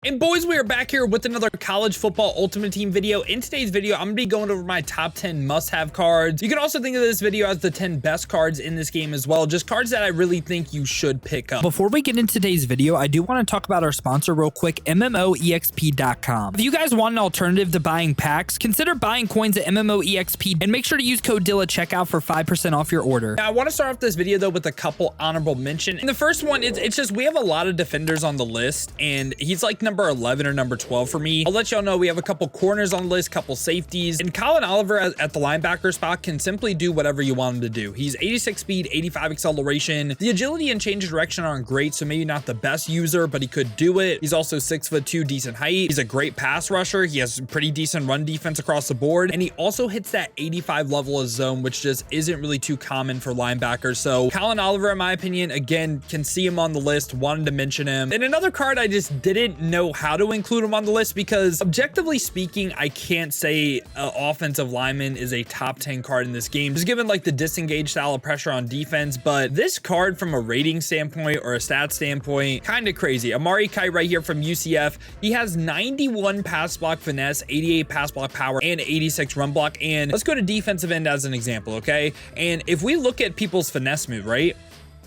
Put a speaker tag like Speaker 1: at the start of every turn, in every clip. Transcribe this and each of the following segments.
Speaker 1: And boys, we are back here with another college football ultimate team video. In today's video, I'm gonna be going over my top 10 must-have cards. You can also think of this video as the 10 best cards in this game as well, just cards that I really think you should pick up.
Speaker 2: Before we get into today's video, I do want to talk about our sponsor real quick, MMOEXP.com. If you guys want an alternative to buying packs, consider buying coins at MMOEXP and make sure to use code DILL at checkout for 5% off your order.
Speaker 1: Now, I want to start off this video though with a couple honorable mention. And the first one, it's just we have a lot of defenders on the list, and he's like number 11 or number 12 for me. I'll let y'all know we have a couple corners on the list, couple safeties, and Collin Oliver at the linebacker spot can simply do whatever you want him to do. He's 86 speed, 85 acceleration. The agility and change of direction aren't great, so maybe not the best user, but he could do it. He's also 6'2", decent height. He's a great pass rusher. He has pretty decent run defense across the board, and he also hits that 85 level of zone, which just isn't really too common for linebackers. So Collin Oliver, in my opinion, again, can see him on the list, wanted to mention him. And another card I just didn't know how to include him on the list because objectively speaking, I can't say offensive lineman is a top 10 card in this game, just given like the disengaged style of pressure on defense. But this card from a rating standpoint or a stat standpoint, kind of crazy. Amari Kite right here from UCF. He has 91 pass block finesse, 88 pass block power, and 86 run block. And let's go to defensive end as an example, okay? And if we look at people's finesse move, right?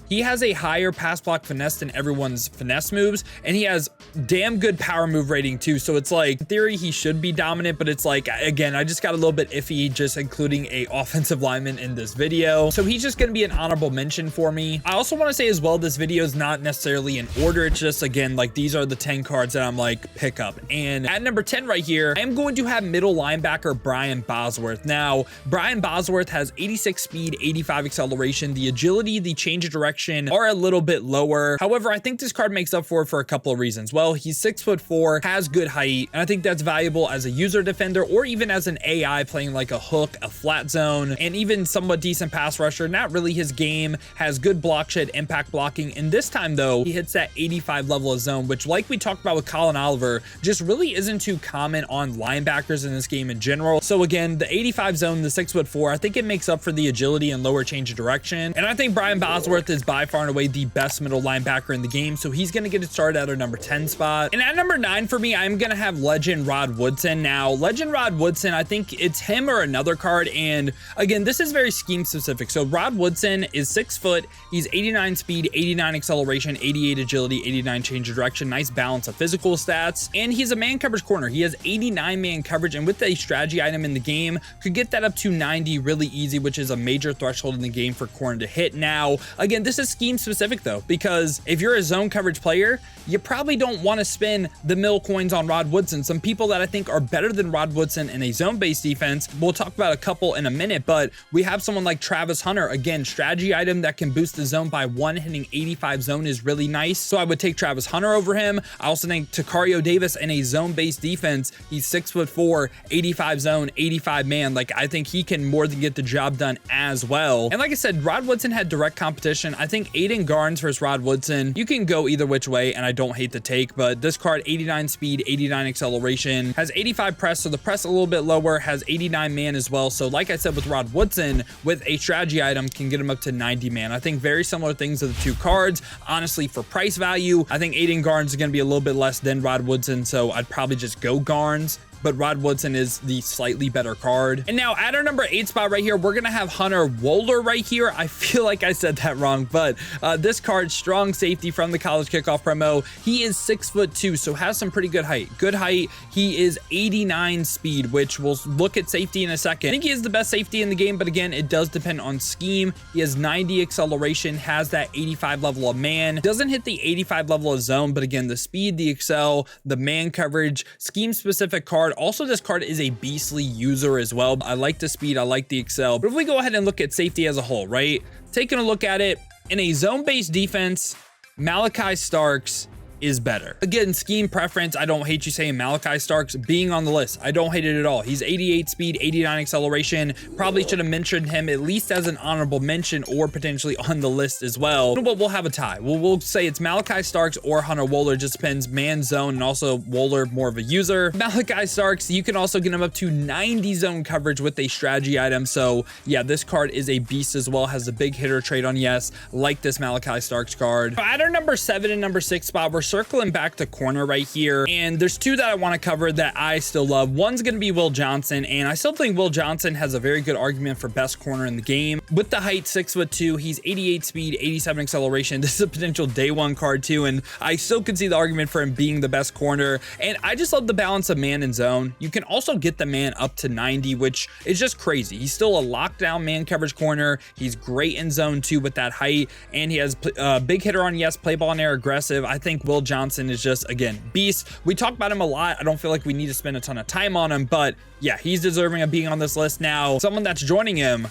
Speaker 1: He has a higher pass block finesse than everyone's finesse moves, and he has damn good power move rating too. So it's like, in theory, he should be dominant, but it's like, again, I just got a little bit iffy just including a offensive lineman in this video. So he's just going to be an honorable mention for me. I also want to say as well, this video is not necessarily in order. It's just, again, like these are the 10 cards that I'm like, pick up. And at number 10 right here, I am going to have middle linebacker Brian Bosworth. Now, Brian Bosworth has 86 speed, 85 acceleration. The agility, the change of direction are a little bit lower. However, I think this card makes up for it for a couple of reasons. Well, he's 6'4", has good height, and I think that's valuable as a user defender or even as an AI playing like a hook, a flat zone, and even somewhat decent pass rusher. Not really his game, has good block shed, impact blocking, and this time though, he hits that 85 level of zone, which like we talked about with Collin Oliver, just really isn't too common on linebackers in this game in general. So again, the 85 zone, the 6'4", I think it makes up for the agility and lower change of direction. And I think Brian Bosworth is by far and away the best middle linebacker in the game, so he's going to get it started at our number 10 spot. And at number 9 for me, I'm going to have legend Rod Woodson. Now, legend Rod Woodson, I think it's him or another card, and again, this is very scheme specific. So Rod Woodson is 6 foot, he's 89 speed, 89 acceleration, 88 agility, 89 change of direction, nice balance of physical stats, and he's a man coverage corner. He has 89 man coverage, and with a strategy item in the game, could get that up to 90 really easy, which is a major threshold in the game for corner to hit. Now, again, this is scheme specific though, because if you're a zone coverage player, you probably don't want to spend the mill coins on Rod Woodson. Some people that I think are better than Rod Woodson in a zone-based defense, we'll talk about a couple in a minute, but we have someone like Travis Hunter. Again, strategy item that can boost the zone by 1, hitting 85 zone is really nice. So I would take Travis Hunter over him. I also think Tacario Davis in a zone-based defense, he's 6'4", 85 zone, 85 man. Like, I think he can more than get the job done as well. And like I said, Rod Woodson had direct competition. I think Aiden Garnes versus Rod Woodson, you can go either which way, and I don't hate the take, but this card, 89 speed, 89 acceleration, has 85 press, so the press a little bit lower, has 89 man as well. So like I said with Rod Woodson, with a strategy item, can get him up to 90 man. I think very similar things to the two cards. Honestly, for price value, I think Aiden Garnes is going to be a little bit less than Rod Woodson, so I'd probably just go Garnes, but Rod Woodson is the slightly better card. And now at our number 8 spot right here, we're going to have Hunter Wohler right here. I feel like I said that wrong, but this card, strong safety from the college kickoff promo. He is 6'2", so has some pretty good height. Good height. He is 89 speed, which we'll look at safety in a second. I think he is the best safety in the game, but again, it does depend on scheme. He has 90 acceleration, has that 85 level of man. Doesn't hit the 85 level of zone, but again, the speed, the excel, the man coverage, scheme specific card. Also, this card is a beastly user as well. I like the speed, I like the excel. But if we go ahead and look at safety as a whole, right? Taking a look at it, in a zone-based defense, Malachi Starks is better. Again, scheme preference, I don't hate you saying Malachi Starks being on the list. I don't hate it at all. He's 88 speed, 89 acceleration. Probably should have mentioned him at least as an honorable mention or potentially on the list as well. But we'll have a tie. We'll say it's Malachi Starks or Hunter Wohler. Just depends man zone, and also Wohler more of a user. Malachi Starks, you can also get him up to 90 zone coverage with a strategy item. So yeah, this card is a beast as well. Has a big hitter trait on yes. Like this Malachi Starks card. At our number 7 and number 6 spot, we're circling back to corner right here, and there's two that I want to cover that I still love. One's going to be Will Johnson, and I still think Will Johnson has a very good argument for best corner in the game. With the height, 6'2", he's 88 speed, 87 acceleration. This is a potential day one card too, and I still could see the argument for him being the best corner. And I just love the balance of man and zone. You can also get the man up to 90, which is just crazy. He's still a lockdown man coverage corner. He's great in zone too with that height, and he has big hitter on yes, play ball and air, aggressive. I think Will Johnson is just, again, beast. We talk about him a lot. I don't feel like we need to spend a ton of time on him, but yeah, he's deserving of being on this list now. Someone that's joining him,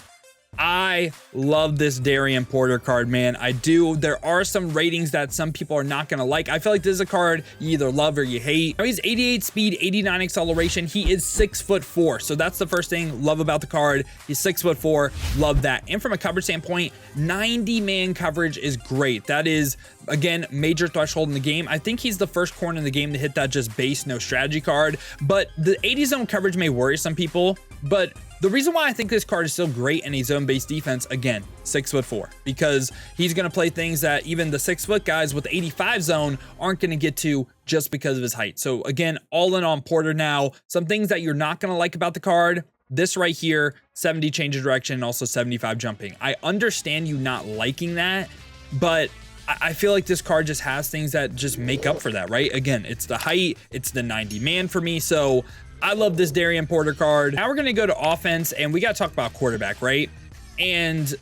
Speaker 1: I love this Darian Porter card, man. I do. There are some ratings that some people are not going to like. I feel like this is a card you either love or you hate. Now, he's 88 speed, 89 acceleration. He is 6'4". So that's the first thing love about the card. He's 6'4". Love that. And from a coverage standpoint, 90 man coverage is great. That is, again, major threshold in the game. I think he's the first corner in the game to hit that just base, no strategy card. But the 80 zone coverage may worry some people, but the reason why I think this card is still great in a zone-based defense, again, 6'4", because he's going to play things that even the 6-foot guys with the 85 zone aren't going to get to just because of his height. So again, all in on Porter now. Some things that you're not going to like about the card, this right here, 70 change of direction, and also 75 jumping. I understand you not liking that, but I feel like this card just has things that just make up for that, right? Again, it's the height, it's the 90 man for me, so I love this Darian Porter card. Now we're going to go to offense, and we got to talk about quarterback, right? And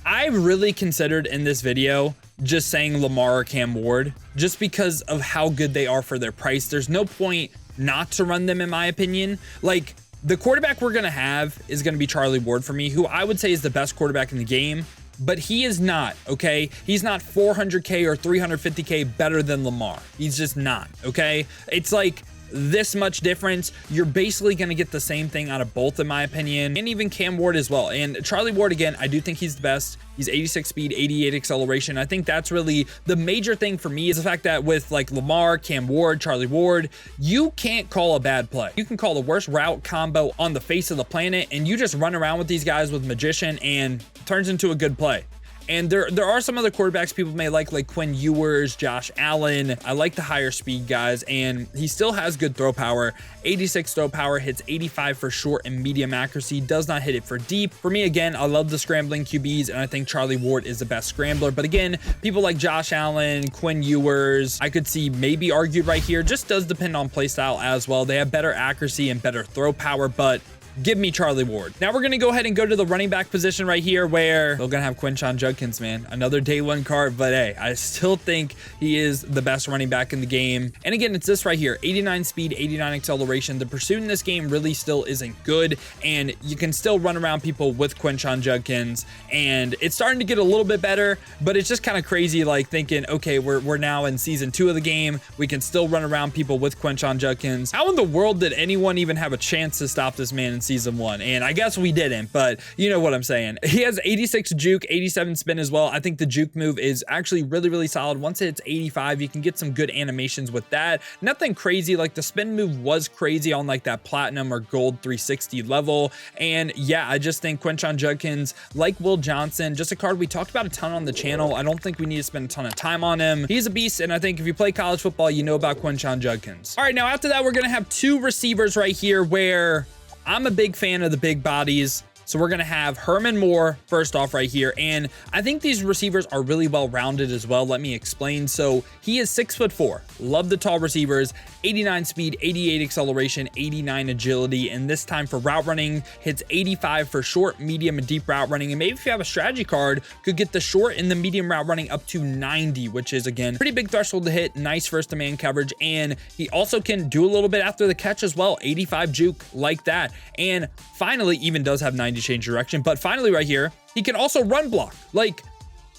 Speaker 1: I really considered in this video just saying Lamar or Cam Ward, just because of how good they are for their price. There's no point not to run them, in my opinion. Like, the quarterback we're going to have is going to be Charlie Ward for me, who I would say is the best quarterback in the game, but he is not, okay? He's not 400K or 350K better than Lamar. He's just not, okay? It's like this much difference. You're basically going to get the same thing out of both, in my opinion, and even Cam Ward as well. And Charlie Ward, again, I do think he's the best. He's 86 speed, 88 acceleration. I think that's really the major thing for me, is the fact that with like Lamar, Cam Ward, Charlie Ward, you can't call a bad play. You can call the worst route combo on the face of the planet, and you just run around with these guys with Magician and it turns into a good play. And there are some other quarterbacks people may like Quinn Ewers, Josh Allen. I like the higher speed guys, and he still has good throw power. 86 throw power, hits 85 for short and medium accuracy, does not hit it for deep. For me, again, I love the scrambling QBs, and I think Charlie Ward is the best scrambler. But again, people like Josh Allen, Quinn Ewers, I could see maybe argued right here. Just does depend on play style as well. They have better accuracy and better throw power, but give me Charlie Ward. Now we're going to go ahead and go to the running back position right here, where we're going to have Quinshon Judkins, man. Another day one card, but hey, I still think he is the best running back in the game. And again, it's this right here, 89 speed, 89 acceleration. The pursuit in this game really still isn't good, and you can still run around people with Quinshon Judkins, and it's starting to get a little bit better, but it's just kind of crazy, like thinking, okay, we're now in season 2 of the game. We can still run around people with Quinshon Judkins. How in the world did anyone even have a chance to stop this man in season 1? And I guess we didn't, but you know what I'm saying. He has 86 juke, 87 spin as well. I think the juke move is actually really, really solid. Once it's 85, you can get some good animations with that. Nothing crazy. Like the spin move was crazy on like that platinum or gold 360 level. And yeah, I just think Quinshon Judkins, like Will Johnson, just a card we talked about a ton on the channel. I don't think we need to spend a ton of time on him. He's a beast, and I think if you play college football, you know about Quinshon Judkins. All right, now after that, we're gonna have 2 receivers right here where I'm a big fan of the big bodies. So we're going to have Herman Moore first off right here. And I think these receivers are really well-rounded as well. Let me explain. So he is 6'4". Love the tall receivers, 89 speed, 88 acceleration, 89 agility. And this time for route running, hits 85 for short, medium, and deep route running. And maybe if you have a strategy card, could get the short and the medium route running up to 90, which is, again, pretty big threshold to hit. Nice first demand coverage. And he also can do a little bit after the catch as well. 85 juke, like that. And finally, even does have 90 change direction, but finally right here, he can also run block. Like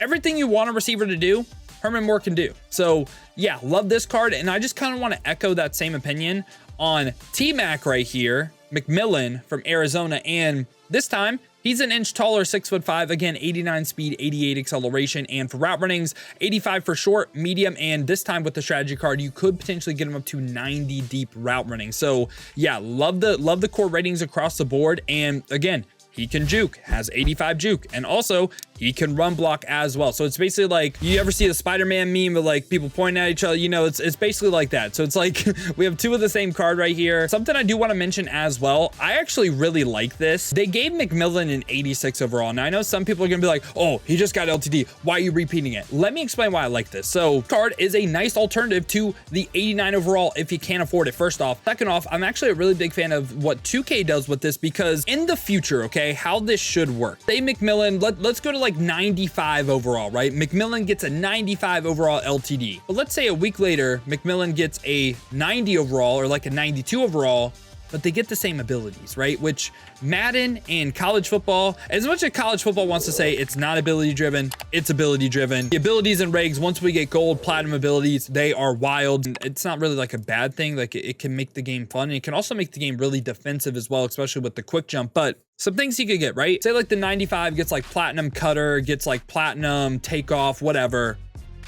Speaker 1: everything you want a receiver to do, Herman Moore can do. So yeah, love this card. And I just kind of want to echo that same opinion on T-Mac right here, McMillan from Arizona. And this time he's an inch taller, 6'5", again, 89 speed, 88 acceleration, and for route runnings, 85 for short, medium, and this time with the strategy card, you could potentially get him up to 90 deep route running. So yeah, love the core ratings across the board. And again, he can juke, has 85 juke, and also he can run block as well. So it's basically like, you ever see the Spider-Man meme of like people pointing at each other? You know, it's basically like that. So it's like we have two of the same card right here. Something I do want to mention as well, I actually really like this. They gave McMillan an 86 overall. Now I know some people are gonna be like, oh, he just got LTD, why are you repeating it? Let me explain why I like this. So card is a nice alternative to the 89 overall if you can't afford it, first off. Second off, I'm actually a really big fan of what 2K does with this, because in the future, okay, how this should work. Say McMillan, let's go to like 95 overall, right? McMillan gets a 95 overall LTD. But let's say a week later, McMillan gets a 90 overall or like a 92 overall, but they get the same abilities, right? Which Madden and college football, as much as college football wants to say it's not ability driven, it's ability driven. The abilities and regs, once we get gold, platinum abilities, they are wild. It's not really like a bad thing. Like it can make the game fun, and it can also make the game really defensive as well, especially with the quick jump. But some things you could get, right? Say like the 95 gets like platinum cutter, gets like platinum takeoff, whatever.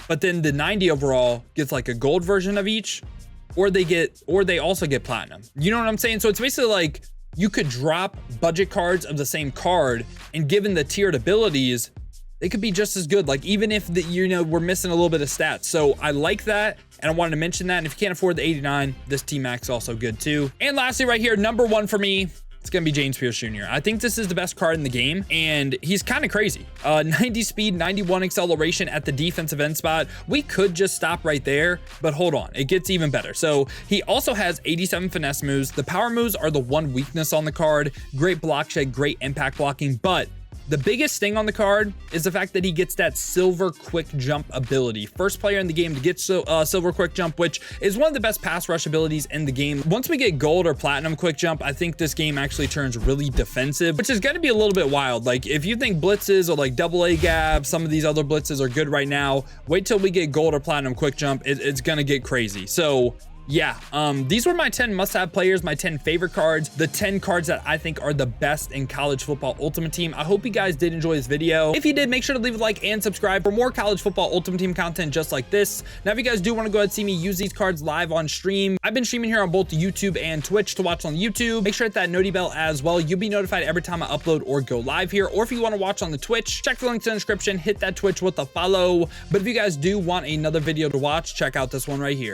Speaker 1: But then the 90 overall gets like a gold version of each, or they also get platinum. You know what I'm saying? So it's basically like you could drop budget cards of the same card, and given the tiered abilities, they could be just as good. Like even if we're missing a little bit of stats. So I like that, and I wanted to mention that. And if you can't afford the 89, this T-Max is also good too. And lastly, right here, number one for me, it's gonna be James Pierce Jr. I think this is the best card in the game, and he's kind of crazy. 90 speed, 91 acceleration at the defensive end spot. We could just stop right there, but hold on, it gets even better. So he also has 87 finesse moves. The power moves are the one weakness on the card. Great block shed, great impact blocking, but the biggest thing on the card is the fact that he gets that silver quick jump ability. First player in the game to get silver quick jump, which is one of the best pass rush abilities in the game. Once we get gold or platinum quick jump, I think this game actually turns really defensive, which is going to be a little bit wild. Like if you think blitzes or like double A gab, some of these other blitzes are good right now, wait till we get gold or platinum quick jump. It's going to get crazy. So yeah, these were my 10 must-have players, my 10 favorite cards, the 10 cards that I think are the best in college football Ultimate Team. I hope you guys did enjoy this video. If you did, make sure to leave a like and subscribe for more college football Ultimate Team content just like this. Now, if you guys do want to go ahead and see me use these cards live on stream, I've been streaming here on both YouTube and Twitch. To watch on YouTube, make sure to hit that noti bell as well. You'll be notified every time I upload or go live here. Or if you want to watch on the Twitch, check the links in the description, hit that Twitch with a follow. But if you guys do want another video to watch, check out this one right here.